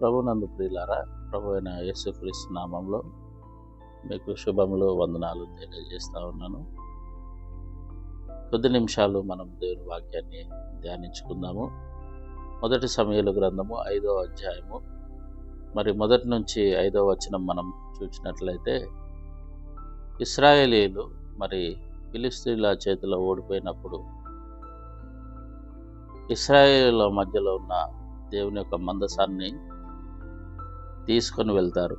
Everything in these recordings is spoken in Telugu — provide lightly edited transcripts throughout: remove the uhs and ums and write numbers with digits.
ప్రభునందు ప్రియులారా, ప్రభు అయిన యేసుక్రీస్తు నామంలో మీకు శుభములు, వందనాలు తెలియజేస్తా ఉన్నాను. కొద్ది నిమిషాలు మనం దేవుని వాక్యాన్ని ధ్యానించుకుందాము. మొదటి సమూయేలు గ్రంథము 5వ అధ్యాయము మొదటి నుంచి 5వ వచనం మనం చూసినట్లయితే, ఇశ్రాయేలీయులు ఫిలిష్తీయుల చేతిలో ఓడిపోయినప్పుడు ఇశ్రాయేలీయుల మధ్యలో ఉన్న దేవుని యొక్క మందసాన్ని తీసుకొని వెళ్తారు.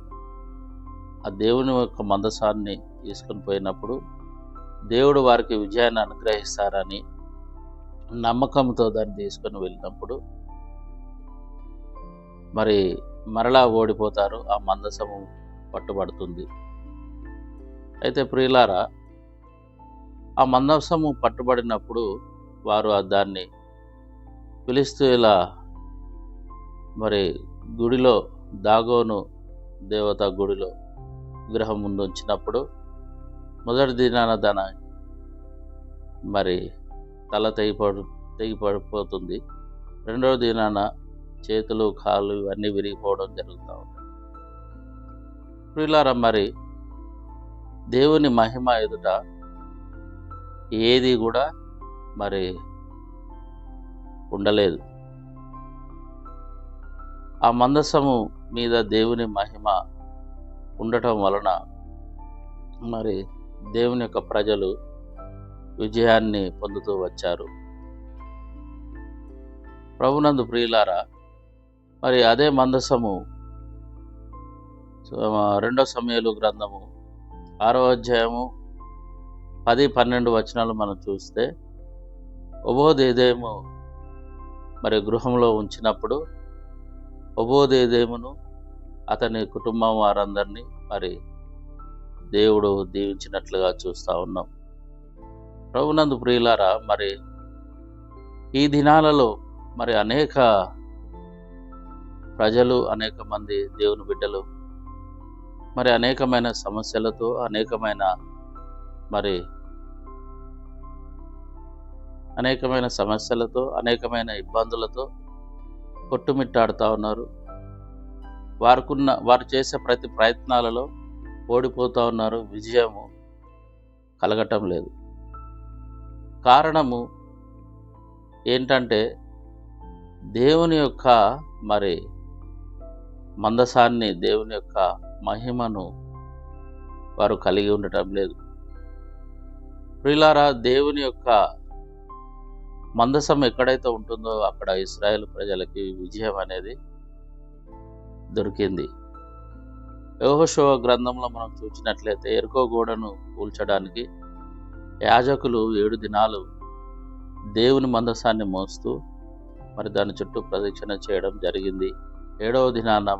ఆ దేవుని యొక్క మందసాన్ని తీసుకొని పోయినప్పుడు దేవుడు వారికి విజయాన్ని అనుగ్రహిస్తారని నమ్మకంతో దాన్ని తీసుకొని వెళ్ళినప్పుడు మరలా ఓడిపోతారు. ఆ మందసము పట్టుబడుతుంది. అయితే ప్రియులారా, ఆ మందసము పట్టుబడినప్పుడు వారు దాన్ని ఫిలిష్తీయుల గుడిలో, దాగోను దేవత గుడిలో విగ్రహం ముందు ఉంచినప్పుడు మొదటి దినాన తల తెగి పడిపోతుంది. రెండవ దినాన చేతులు, కాళ్ళు ఇవన్నీ విరిగిపోవడం జరుగుతూ ఉంటుంది. ప్రియులారా, దేవుని మహిమ ఎదుట ఏది కూడా ఉండలేదు. ఆ మందసము మీద దేవుని మహిమ ఉండటం వలన దేవుని యొక్క ప్రజలు విజయాన్ని పొందుతూ వచ్చారు. ప్రభునందు ప్రియులారా, అదే మందసము 2వ సమూయేలు గ్రంథము 6వ అధ్యాయము 10-12 వచనాలు మనం చూస్తే, ఒబోదేదేము గృహంలో ఉంచినప్పుడు ఒబోదేదేమును అతని కుటుంబం వారందరినీ దేవుడు దీవించినట్లుగా చూస్తూ ఉన్నాం. ప్రభునందు ప్రియులారా, ఈ దినాలలో అనేక ప్రజలు, అనేక మంది దేవుని బిడ్డలు అనేకమైన సమస్యలతో, అనేకమైన ఇబ్బందులతో కొట్టుమిట్టాడుతూ ఉన్నారు. వారు చేసే ప్రతి ప్రయత్నాలలో ఓడిపోతూ ఉన్నారు. విజయము కలగటం లేదు. కారణము ఏంటంటే, దేవుని యొక్క మందసాన్ని, దేవుని యొక్క మహిమను వారు కలిగి ఉండటం లేదు. ప్రియులారా, దేవుని యొక్క మందసం ఎక్కడైతే ఉంటుందో అక్కడ ఇశ్రాయేలు ప్రజలకి విజయం అనేది దొరికింది. యెహోషువ గ్రంథంలో మనం చూసినట్లయితే, యెరికో గోడను కూల్చడానికి యాజకులు 7 దినాలు దేవుని మందసాన్ని మోస్తూ దాని చుట్టూ ప్రదక్షిణ చేయడం జరిగింది. 7వ దినాన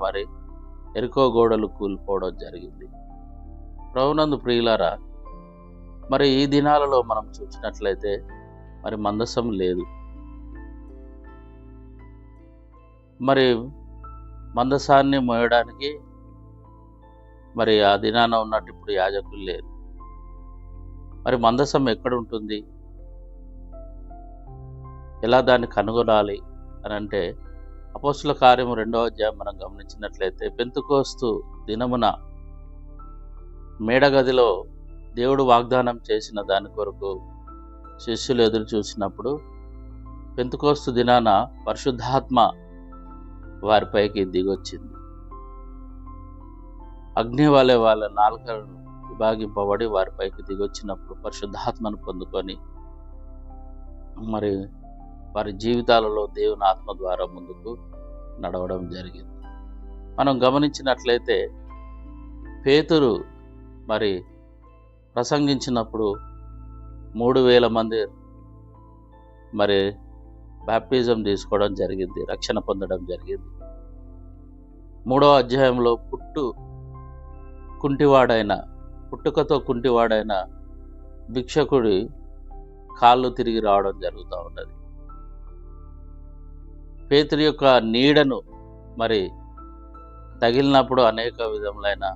యెరికో గోడలు కూలిపోవడం జరిగింది. ప్రభునందు ప్రియులారా, ఈ దినాలలో మనం చూసినట్లయితే మందసం లేదు. మందసాన్ని మోయడానికి ఆ దినాన ఉన్నట్టు ఇప్పుడు యాజకులు లేరు. మందసం ఎక్కడ ఉంటుంది, ఎలా దాన్ని కనుగొనాలి అని అంటే, అపోస్తుల కార్యము 2వ అధ్యాయం మనం గమనించినట్లయితే, పెంతెకోస్తు దినమున మేడగదిలో దేవుడు వాగ్దానం చేసిన దాని కొరకు శిష్యులు ఎదురు చూసినప్పుడు, పెంతెకోస్తు దినాన పరిశుద్ధాత్మ వారిపైకి దిగొచ్చింది. అగ్ని వలె వాళ్ళ నాలుకలను విభాగింపబడి వారిపైకి దిగొచ్చినప్పుడు పరిశుద్ధాత్మను పొందుకొని వారి జీవితాలలో దేవుని ఆత్మ ద్వారా ముందుకు నడవడం జరిగింది. మనం గమనించినట్లయితే, పేతురు ప్రసంగించినప్పుడు 3000 మంది బాప్టిజం తీసుకోవడం జరిగింది, రక్షణ పొందడం జరిగింది. 3వ అధ్యాయంలో పుట్టుకతో కుంటివాడైన భిక్షకుడి కాళ్ళు తిరిగి రావడం జరుగుతూ ఉన్నది. పేతురు యొక్క నీడను తగిలినప్పుడు అనేక విధములైన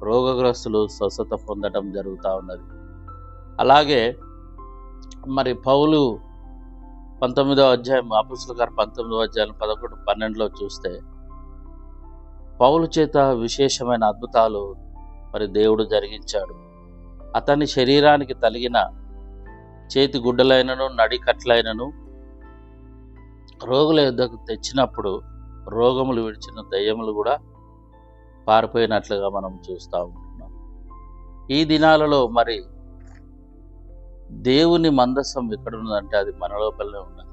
రోగగ్రస్తులు స్వస్థత పొందడం జరుగుతూ ఉన్నది. అలాగే పౌలు 19వ అధ్యాయం, అపోస్తలుల కార్యం 19వ అధ్యాయం 11-12 చూస్తే, పౌలు చేత విశేషమైన అద్భుతాలు మరి దేవుడు జరిగించాడు. అతని శరీరానికి తగిలిన చేతి గుడ్డలైనను నడికట్లైనను రోగుల యొద్దకు తెచ్చినప్పుడు రోగములు విడిచిన దయ్యములు కూడా పారిపోయినట్లుగా మనం చూస్తూ ఉంటున్నాం. ఈ దినాలలో మరి దేవుని మందసం ఎక్కడున్నదంటే అది మన లోపలనే ఉన్నది.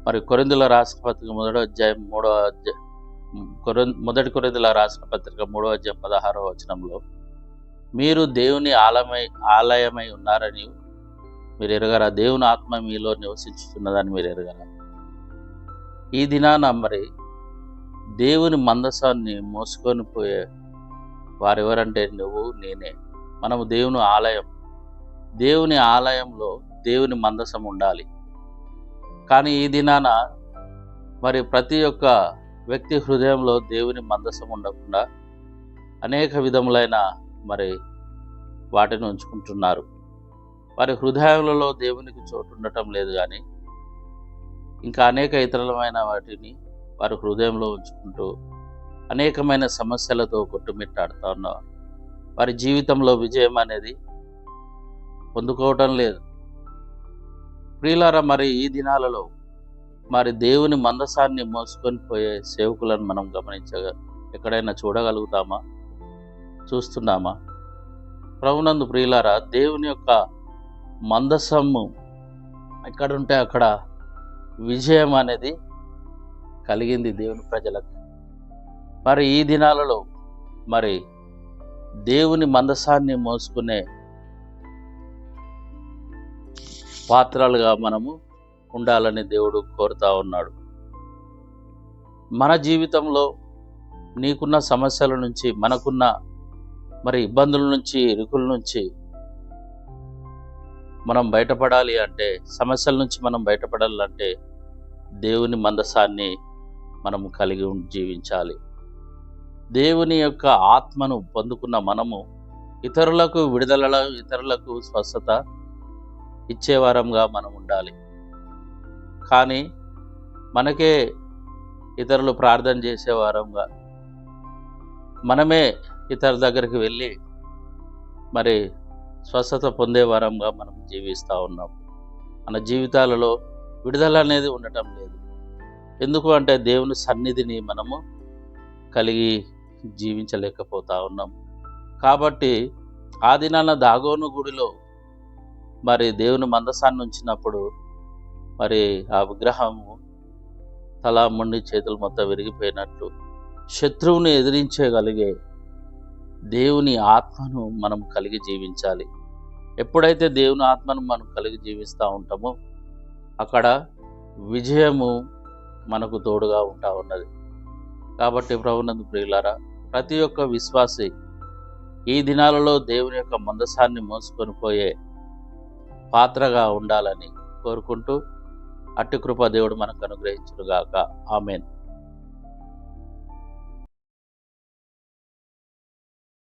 మరి కొరింథీయుల రాసిన పత్రిక మొదటి కొరింథీయుల రాసిన పత్రిక 3వ అధ్యాయం 16వ వచనంలో, మీరు దేవుని ఆలయమై ఉన్నారని మీరు ఎరగరా, దేవుని ఆత్మ మీలో నివసించుతున్నదని మీరు ఎరగరా. ఈ దినాన మరి దేవుని మందసాన్ని మోసుకొని పోయే వారెవరంటే నువ్వు నేనే. మనము దేవుని ఆలయం. దేవుని ఆలయంలో దేవుని మందసం ఉండాలి. కానీ ఈ దినాన మరి ప్రతి ఒక్క వ్యక్తి హృదయంలో దేవుని మందసం ఉండకుండా అనేక విధములైన మరి వాటిని ఉంచుకుంటున్నారు. వారి హృదయాలలో దేవునికి చోటు ఉండటం లేదు, కానీ ఇంకా అనేక ఇతరమైన వాటిని వారి హృదయంలో ఉంచుకుంటూ అనేకమైన సమస్యలతో కొట్టుమిట్టాడుతూ ఉన్నారు. వారి జీవితంలో విజయం అనేది పొందుకోవటం లేదు. ప్రియులారా, మరి ఈ దినాలలో మరి దేవుని మందసాన్ని మోసుకొని పోయే సేవకులను మనం ఎక్కడైనా చూడగలుగుతామా, చూస్తున్నామా? ప్రభునందు ప్రియులారా, దేవుని యొక్క మందసము ఎక్కడుంటే అక్కడ విజయం అనేది కలిగింది దేవుని ప్రజలకు. మరి ఈ దినాలలో మరి దేవుని మందసాన్ని మోసుకునే పాత్రలుగా మనము ఉండాలని దేవుడు కోరుతా ఉన్నాడు. మన జీవితంలో నీకున్న సమస్యల నుంచి, మనకున్న మరి ఇబ్బందుల నుంచి, ఇరుకుల నుంచి మనం బయటపడాలి అంటే, సమస్యల నుంచి మనం బయటపడాలంటే దేవుని మందసాన్ని మనము కలిగి జీవించాలి. దేవుని యొక్క ఆత్మను పొందుకున్న మనము ఇతరులకు విడుదల, ఇతరులకు స్వస్థత ఇచ్చేవారంగా మనం ఉండాలి. కానీ మనకే ఇతరులు ప్రార్థన చేసేవారంగా, మనమే ఇతరుల దగ్గరికి వెళ్ళి మరి స్వస్థత పొందేవారంగా మనం జీవిస్తూ ఉన్నాం. మన జీవితాలలో విడుదల అనేది ఉండటం లేదు. ఎందుకు అంటే దేవుని సన్నిధిని మనము కలిగి జీవించలేకపోతా ఉన్నాం. కాబట్టి ఆ దినాన దాగోను గుడిలో మరి దేవుని మందసాన్ని ఉంచినప్పుడు మరి ఆ విగ్రహము తల ముండి చేతులు మొత్తం విరిగిపోయినట్లు శత్రువుని ఎదిరించగలిగే దేవుని ఆత్మను మనం కలిగి జీవించాలి. ఎప్పుడైతే దేవుని ఆత్మను మనం కలిగి జీవిస్తూ ఉంటామో అక్కడ విజయము మనకు తోడుగా ఉంటా ఉన్నది. కాబట్టి ప్రభునందు ప్రియులారా, ప్రతి ఒక్క విశ్వాసి ఈ దినాలలో దేవుని యొక్క మందసాన్ని మోసుకొని పోయే పాత్రగా ఉండాలని కోరుకుంటూ అట్టి కృప దేవుడు మనకు అనుగ్రహించునుగాక. ఆమేన్.